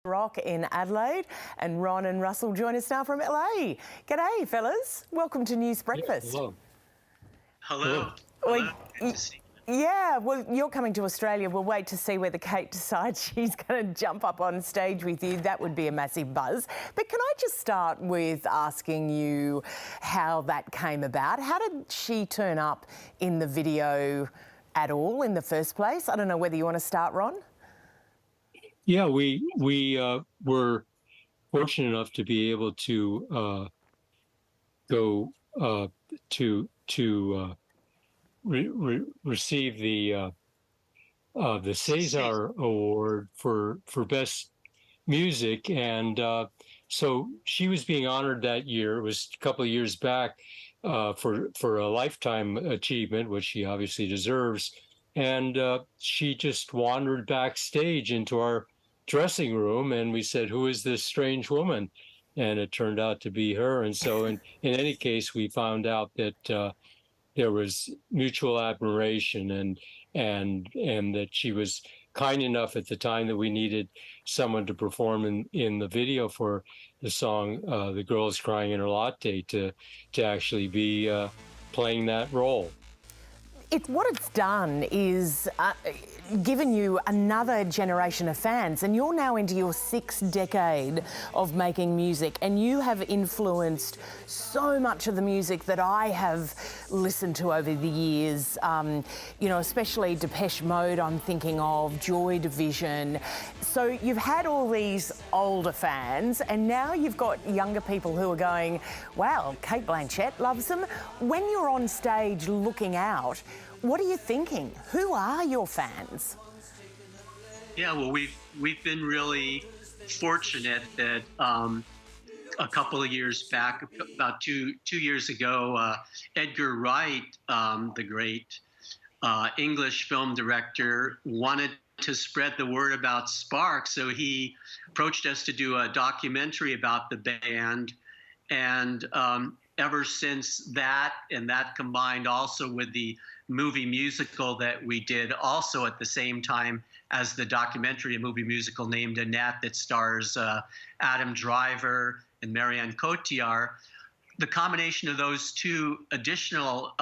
Rock in Adelaide, and Ron and Russell join us now from LA. G'day, fellas. Welcome to News Breakfast. Yeah, hello. Well, Good to see you. yeah, well, you're coming to Australia. We'll wait to see whether Kate decides she's going to jump up on stage with you. That would be a massive buzz. But can I just start with asking you how that came about? How did she turn up in the video at all in the first place? I don't know whether you want to start, Ron. Yeah, we were fortunate enough to be able to go to receive the César Award for Best Music, and so she was being honored that year. It was a couple of years back for a lifetime achievement, which she obviously deserves. And she just wandered backstage into our dressing room, and we said, "Who is this strange woman?" And it turned out to be her. And so, in any case, we found out that there was mutual admiration, and that she was kind enough at the time that we needed someone to perform in the video for the song "The Girl's Crying in Her Latte" to actually be playing that role. What it's done is given you another generation of fans, and you're now into your sixth decade of making music, and you have influenced so much of the music that I have listened to over the years, especially Depeche Mode, I'm thinking of, Joy Division. So you've had all these older fans, and now you've got younger people who are going, wow, Kate Blanchett loves them. When you're on stage looking out, what are you thinking? Who are your fans? Yeah, well, we've been really fortunate that a couple of years back, about two years ago, Edgar Wright, the great English film director, wanted to spread the word about Sparks. So he approached us to do a documentary about the band. And ever since that, and that combined also with the movie musical that we did also at the same time as the documentary, a movie musical named Annette that stars Adam Driver and Marianne Cotillard. The combination of those two additional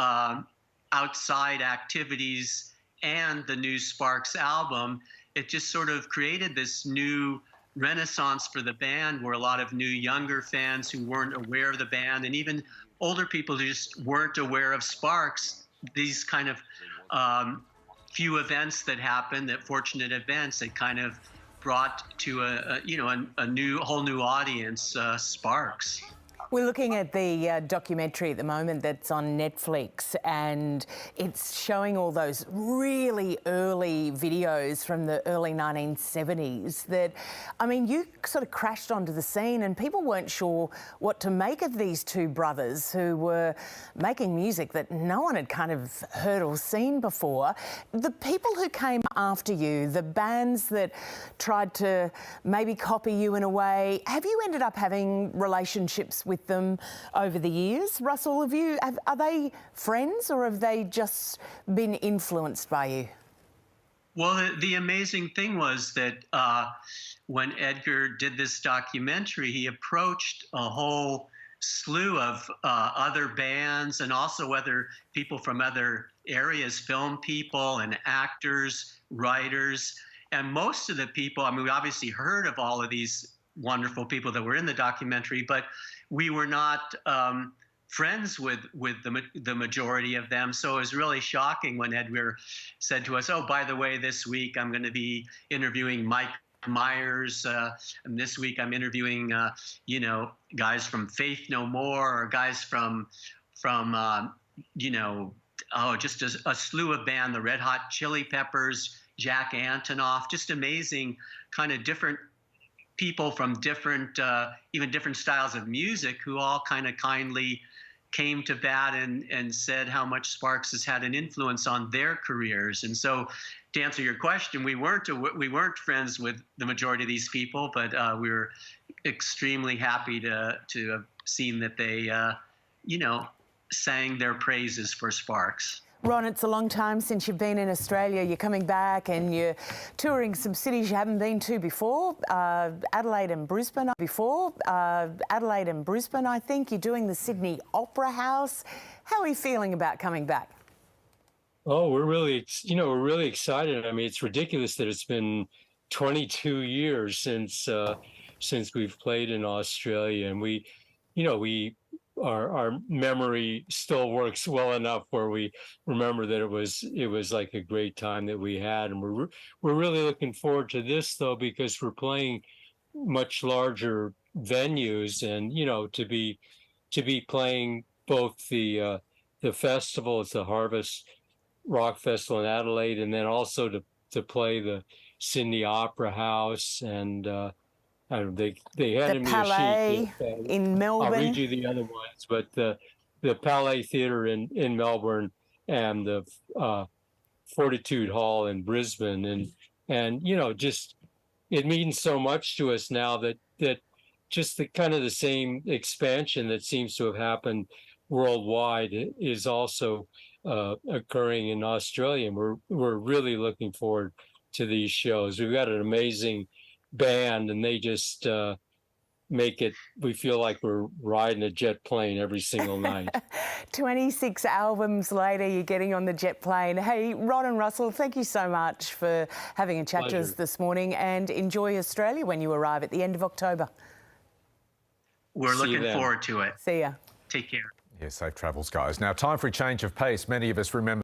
outside activities and the new Sparks album, it just sort of created this new renaissance for the band, where a lot of new younger fans who weren't aware of the band, and even older people who just weren't aware of Sparks, these kind of few events that happened, that fortunate events that kind of brought to a whole new audience, Sparks. We're looking at the documentary at the moment that's on Netflix, and it's showing all those really early videos from the early 1970s that, I mean, you sort of crashed onto the scene and people weren't sure what to make of these two brothers who were making music that no one had kind of heard or seen before. The people who came after you, the bands that tried to maybe copy you in a way, have you ended up having relationships with them over the years? Russell, are they friends, or have they just been influenced by you? Well, the amazing thing was that when Edgar did this documentary, he approached a whole slew of other bands and also other people from other areas, film people and actors, writers. And most of the people, I mean, we obviously heard of all of these wonderful people that were in the documentary, but we were not friends with the majority of them. So it was really shocking when Edgar said to us, "Oh, by the way, this week I'm going to be interviewing Mike Myers, and this week I'm interviewing guys from Faith No More, or guys from just a slew of band, the Red Hot Chili Peppers, Jack Antonoff, just amazing kind of different people from different, even different styles of music, who all kind of kindly came to bat and said how much Sparks has had an influence on their careers." And so, to answer your question, we weren't friends with the majority of these people, but we were extremely happy to have seen that they sang their praises for Sparks. Ron, it's a long time since you've been in Australia. You're coming back and you're touring some cities you haven't been to before, Adelaide and Brisbane. I think. You're doing the Sydney Opera House. How are you feeling about coming back? Oh, we're really excited. I mean, it's ridiculous that it's been 22 years since we've played in Australia, and our memory still works well enough where we remember that it was like a great time that we had, and we're really looking forward to this though, because we're playing much larger venues, and to be playing both the festival, it's the Harvest Rock Festival in Adelaide, and then also to play the Sydney Opera House, and they handed me Palais a sheet. in Melbourne. I'll read you the other ones, but the Palais Theatre in Melbourne, and the Fortitude Hall in Brisbane, and just it means so much to us now that just the kind of the same expansion that seems to have happened worldwide is also occurring in Australia. And we're really looking forward to these shows. We've got an amazing band, and they just we feel like we're riding a jet plane every single night. 26 albums later, you're getting on the jet plane. Hey, Ron and Russell, thank you so much for having a chat to us this morning, and enjoy Australia when you arrive at the end of October. We're looking forward to it. See ya. Take care. Yeah, safe travels, guys. Now, time for a change of pace. Many of us remember